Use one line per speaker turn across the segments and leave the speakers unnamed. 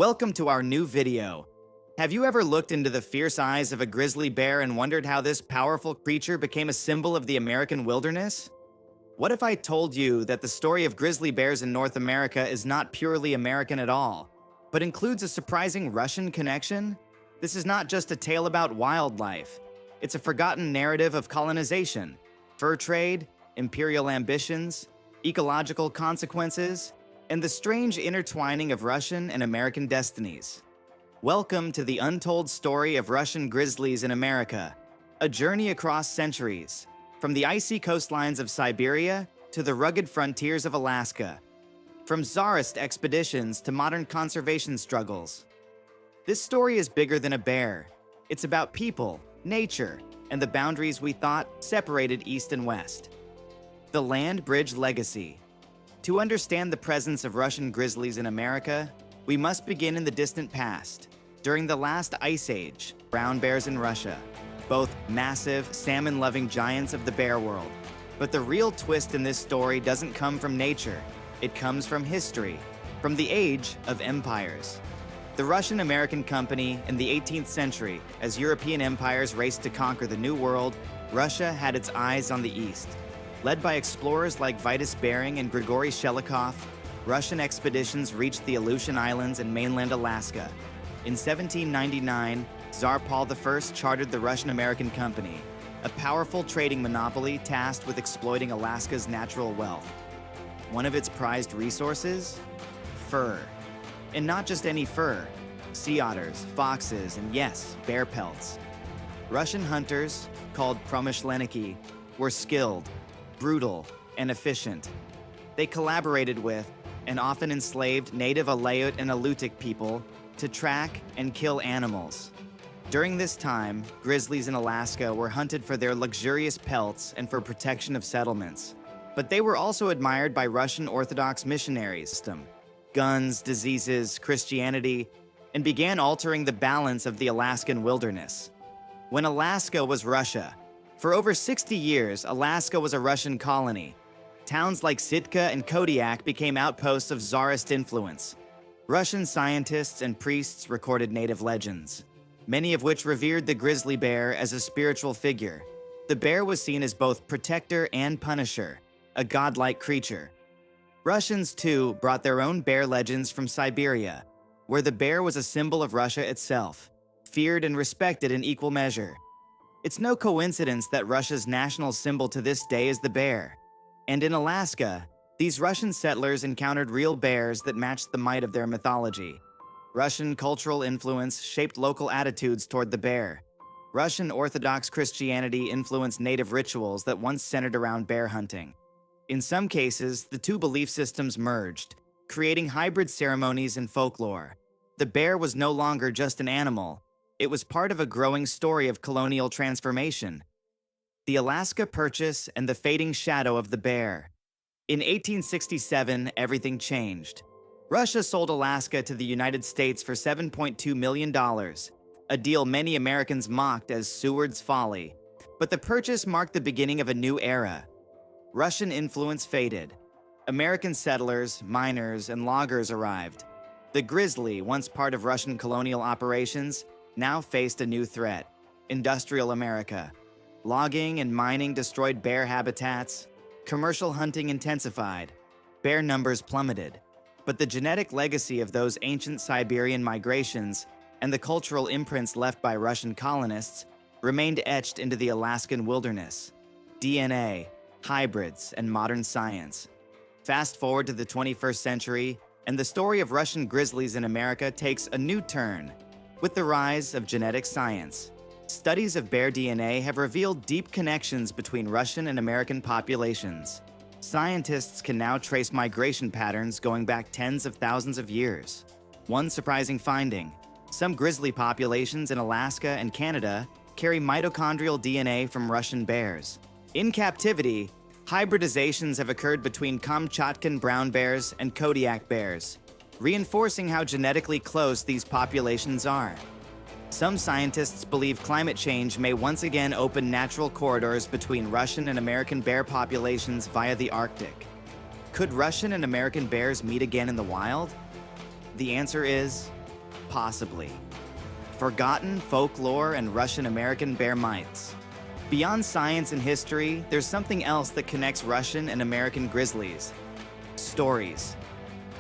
Welcome to our new video. Have you ever looked into the fierce eyes of a grizzly bear and wondered how this powerful creature became a symbol of the American wilderness? What if I told you that the story of grizzly bears in North America is not purely American at all, but includes a surprising Russian connection? This is not just a tale about wildlife. It's a forgotten narrative of colonization, fur trade, imperial ambitions, ecological consequences, and the strange intertwining of Russian and American destinies. Welcome to the untold story of Russian grizzlies in America, a journey across centuries, from the icy coastlines of Siberia to the rugged frontiers of Alaska, from czarist expeditions to modern conservation struggles. This story is bigger than a bear. It's about people, nature, and the boundaries we thought separated East and West. The Land Bridge Legacy. To understand the presence of Russian grizzlies in America, we must begin in the distant past. During the last ice age, brown bears in Russia, both massive, salmon-loving giants of the bear world. But the real twist in this story doesn't come from nature. It comes from history, from the age of empires. The Russian-American Company in the 18th century, as European empires raced to conquer the New World, Russia had its eyes on the East. Led by explorers like Vitus Bering and Grigory Shelikov, Russian expeditions reached the Aleutian Islands and mainland Alaska. In 1799, Tsar Paul I chartered the Russian-American Company, a powerful trading monopoly tasked with exploiting Alaska's natural wealth. One of its prized resources? Fur. And not just any fur. Sea otters, foxes, and yes, bear pelts. Russian hunters, called promyshlenniki, were skilled, brutal, and efficient. They collaborated with, and often enslaved, native Aleut and Aleutic people to track and kill animals. During this time, grizzlies in Alaska were hunted for their luxurious pelts and for protection of settlements. But they were also admired by Russian Orthodox missionaries, guns, diseases, Christianity, and began altering the balance of the Alaskan wilderness. When Alaska was Russia, for over 60 years, Alaska was a Russian colony. Towns like Sitka and Kodiak became outposts of Tsarist influence. Russian scientists and priests recorded native legends, many of which revered the grizzly bear as a spiritual figure. The bear was seen as both protector and punisher, a godlike creature. Russians, too, brought their own bear legends from Siberia, where the bear was a symbol of Russia itself, feared and respected in equal measure. It's no coincidence that Russia's national symbol to this day is the bear. And in Alaska, these Russian settlers encountered real bears that matched the might of their mythology. Russian cultural influence shaped local attitudes toward the bear. Russian Orthodox Christianity influenced native rituals that once centered around bear hunting. In some cases, the two belief systems merged, creating hybrid ceremonies and folklore. The bear was no longer just an animal. It was part of a growing story of colonial transformation. The Alaska Purchase and the fading shadow of the bear. In 1867, everything changed. Russia sold Alaska to the United States for $7.2 million, a deal many Americans mocked as Seward's folly. But the purchase marked the beginning of a new era. Russian influence faded. American settlers, miners, and loggers arrived. The grizzly, once part of Russian colonial operations, now faced a new threat: industrial America. Logging and mining destroyed bear habitats. Commercial hunting intensified. Bear numbers plummeted. But the genetic legacy of those ancient Siberian migrations and the cultural imprints left by Russian colonists remained etched into the Alaskan wilderness. DNA, hybrids, and modern science. Fast forward to the 21st century, and the story of Russian grizzlies in America takes a new turn. With the rise of genetic science, studies of bear DNA have revealed deep connections between Russian and American populations. Scientists can now trace migration patterns going back tens of thousands of years. One surprising finding: some grizzly populations in Alaska and Canada carry mitochondrial DNA from Russian bears. In captivity, hybridizations have occurred between Kamchatkan brown bears and Kodiak bears, reinforcing how genetically close these populations are. Some scientists believe climate change may once again open natural corridors between Russian and American bear populations via the Arctic. Could Russian and American bears meet again in the wild? The answer is Possibly. Forgotten folklore and Russian-American bear myths. Beyond science and history, there's something else that connects Russian and American grizzlies. Stories.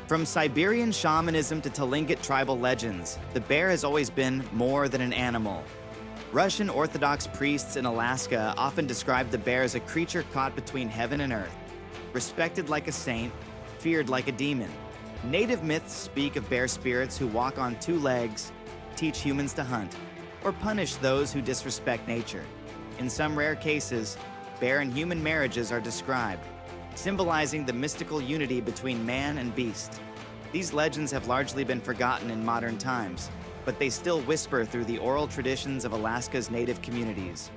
From Siberian shamanism to Tlingit tribal legends, the bear has always been more than an animal. Russian Orthodox priests in Alaska often describe the bear as a creature caught between heaven and earth, respected like a saint, feared like a demon. Native myths speak of bear spirits who walk on two legs, teach humans to hunt, or punish those who disrespect nature. In some rare cases, bear and human marriages are described, symbolizing the mystical unity between man and beast. These legends have largely been forgotten in modern times, but they still whisper through the oral traditions of Alaska's native communities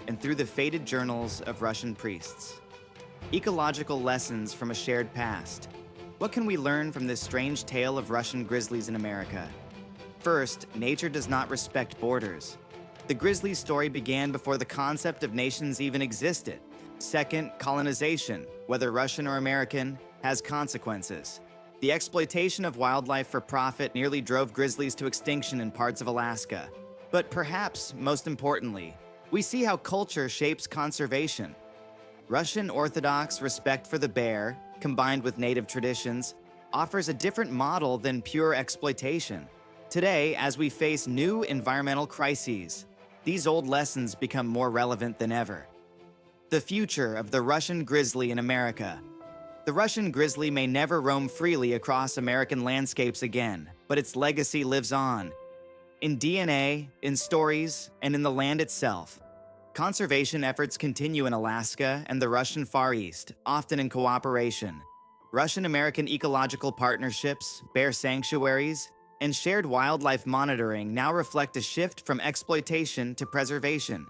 and through the faded journals of Russian priests. Ecological lessons from a shared past. What can we learn from this strange tale of Russian grizzlies in America? First, nature does not respect borders. The grizzly story began before the concept of nations even existed. Second, colonization, whether Russian or American, has consequences. The exploitation of wildlife for profit nearly drove grizzlies to extinction in parts of Alaska. But perhaps, most importantly, we see how culture shapes conservation. Russian Orthodox respect for the bear, combined with native traditions, offers a different model than pure exploitation. Today, as we face new environmental crises, these old lessons become more relevant than ever. The future of the Russian grizzly in America. The Russian grizzly may never roam freely across American landscapes again, but its legacy lives on. In DNA, in stories, and in the land itself. Conservation efforts continue in Alaska and the Russian Far East, often in cooperation. Russian-American ecological partnerships, bear sanctuaries, and shared wildlife monitoring now reflect a shift from exploitation to preservation.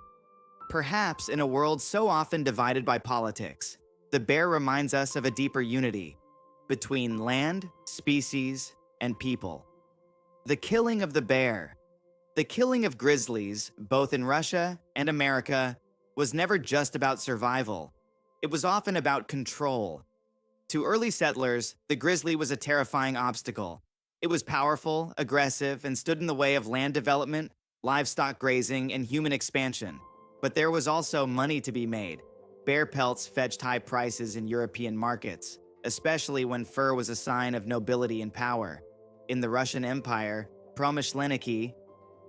Perhaps in a world so often divided by politics, the bear reminds us of a deeper unity between land, species, and people. The killing of the bear. The killing of grizzlies, both in Russia and America, was never just about survival. It was often about control. To early settlers, the grizzly was a terrifying obstacle. It was powerful, aggressive, and stood in the way of land development, livestock grazing, and human expansion. But there was also money to be made. Bear pelts fetched high prices in European markets, especially when fur was a sign of nobility and power. In the Russian Empire, Promyshlenniki,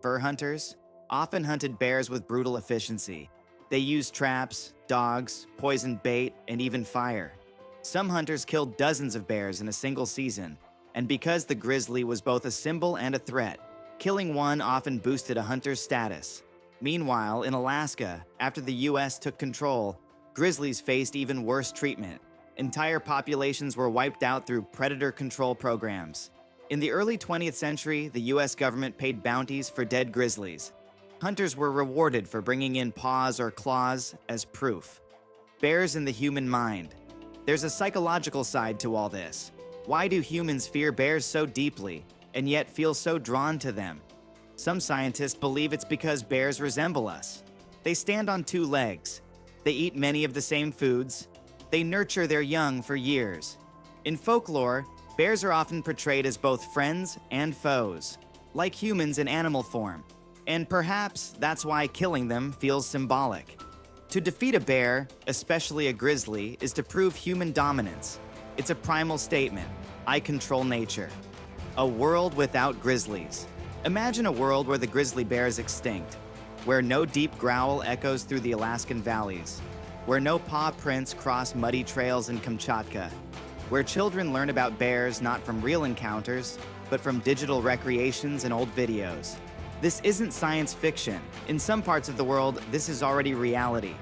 fur hunters, often hunted bears with brutal efficiency. They used traps, dogs, poisoned bait, and even fire. Some hunters killed dozens of bears in a single season, and because the grizzly was both a symbol and a threat, killing one often boosted a hunter's status. Meanwhile, in Alaska, after the US took control, grizzlies faced even worse treatment. Entire populations were wiped out through predator control programs. In the early 20th century, the US government paid bounties for dead grizzlies. Hunters were rewarded for bringing in paws or claws as proof. Bears in the human mind. There's a psychological side to all this. Why do humans fear bears so deeply, and yet feel so drawn to them? Some scientists believe it's because bears resemble us. They stand on two legs. They eat many of the same foods. They nurture their young for years. In folklore, bears are often portrayed as both friends and foes, like humans in animal form. And perhaps that's why killing them feels symbolic. To defeat a bear, especially a grizzly, is to prove human dominance. It's a primal statement. I control nature. A world without grizzlies. Imagine a world where the grizzly bear is extinct, where no deep growl echoes through the Alaskan valleys, where no paw prints cross muddy trails in Kamchatka, where children learn about bears not from real encounters, but from digital recreations and old videos. This isn't science fiction. In some parts of the world, this is already reality.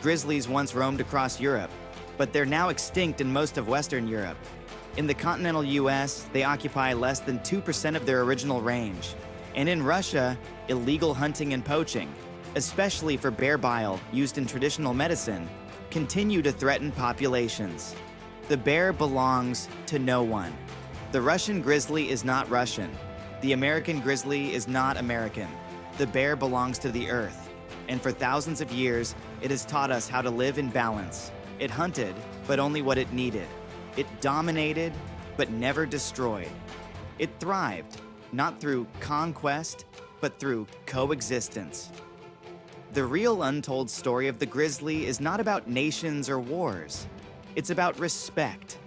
Grizzlies once roamed across Europe, but they're now extinct in most of Western Europe. In the continental US, they occupy less than 2% of their original range. And in Russia, illegal hunting and poaching, especially for bear bile used in traditional medicine, continue to threaten populations. The bear belongs to no one. The Russian grizzly is not Russian. The American grizzly is not American. The bear belongs to the earth. And for thousands of years, it has taught us how to live in balance. It hunted, but only what it needed. It dominated, but never destroyed. It thrived, not through conquest, but through coexistence. The real untold story of the grizzly is not about nations or wars. It's about respect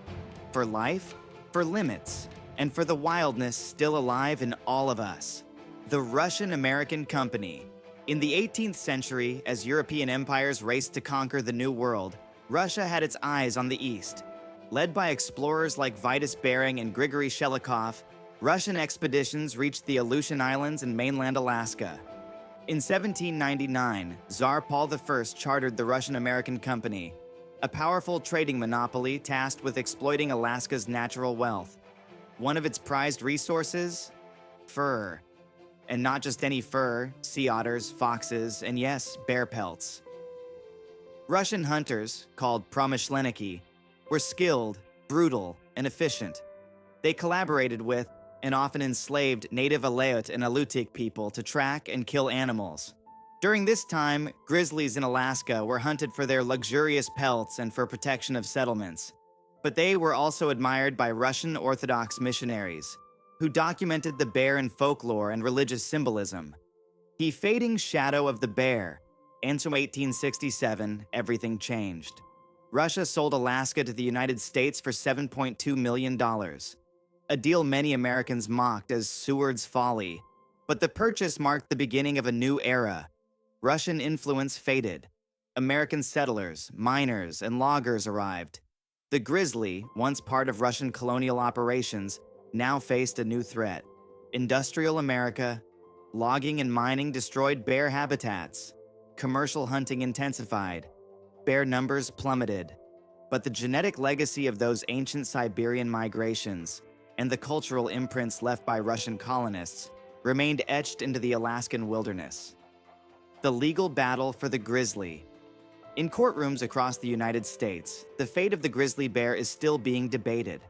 for life, for limits, and for the wildness still alive in all of us. The Russian-American Company. In the 18th century, as European empires raced to conquer the New World, Russia had its eyes on the East. Led by explorers like Vitus Bering and Grigory Shelikov, Russian expeditions reached the Aleutian Islands and mainland Alaska. In 1799, Tsar Paul I chartered the Russian-American Company, a powerful trading monopoly tasked with exploiting Alaska's natural wealth. One of its prized resources? Fur. And not just any fur, sea otters, foxes, and yes, bear pelts. Russian hunters, called promyshlenniki, were skilled, brutal, and efficient. They collaborated with, and often enslaved, native Aleut and Alutiiq people to track and kill animals. During this time, grizzlies in Alaska were hunted for their luxurious pelts and for protection of settlements. But they were also admired by Russian Orthodox missionaries, who documented the bear in folklore and religious symbolism. The fading shadow of the bear, and to 1867, everything changed. Russia sold Alaska to the United States for $7.2 million, a deal many Americans mocked as Seward's folly. But the purchase marked the beginning of a new era. Russian influence faded. American settlers, miners, and loggers arrived. The grizzly, once part of Russian colonial operations, now faced a new threat. Industrial America, logging and mining destroyed bear habitats. Commercial hunting intensified. Bear numbers plummeted. But the genetic legacy of those ancient Siberian migrations and the cultural imprints left by Russian colonists remained etched into the Alaskan wilderness. The legal battle for the grizzly. In courtrooms across the United States, the fate of the grizzly bear is still being debated.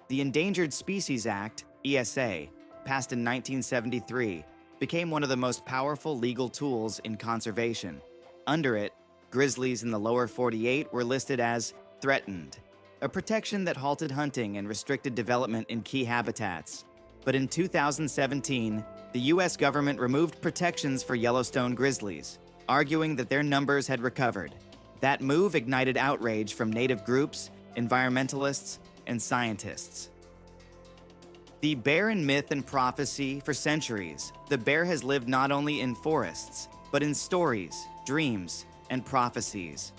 The Endangered Species Act, ESA, passed in 1973, became one of the most powerful legal tools in conservation. Under it, grizzlies in the lower 48 were listed as threatened, a protection that halted hunting and restricted development in key habitats. But in 2017, the US government removed protections for Yellowstone grizzlies, arguing that their numbers had recovered. That move ignited outrage from native groups, environmentalists, and scientists. The bear in myth and prophecy for centuries, the bear has lived not only in forests, but in stories, dreams, and prophecies.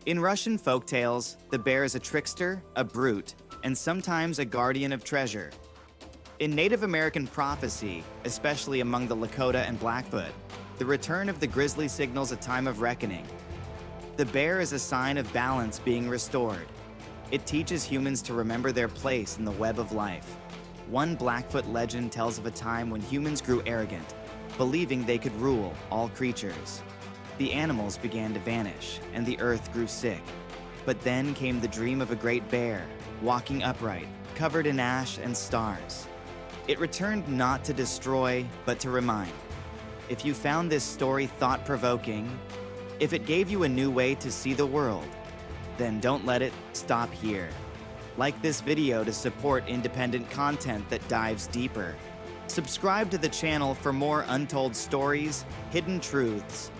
In Russian folktales, the bear is a trickster, a brute, and sometimes a guardian of treasure. In Native American prophecy, especially among the Lakota and Blackfoot, the return of the grizzly signals a time of reckoning. The bear is a sign of balance being restored. It teaches humans to remember their place in the web of life. One Blackfoot legend tells of a time when humans grew arrogant, believing they could rule all creatures. The animals began to vanish, and the earth grew sick. But then came the dream of a great bear, walking upright, covered in ash and stars. It returned not to destroy, but to remind. If you found this story thought-provoking, if it gave you a new way to see the world, then don't let it stop here. Like this video to support independent content that dives deeper. Subscribe to the channel for more untold stories, hidden truths,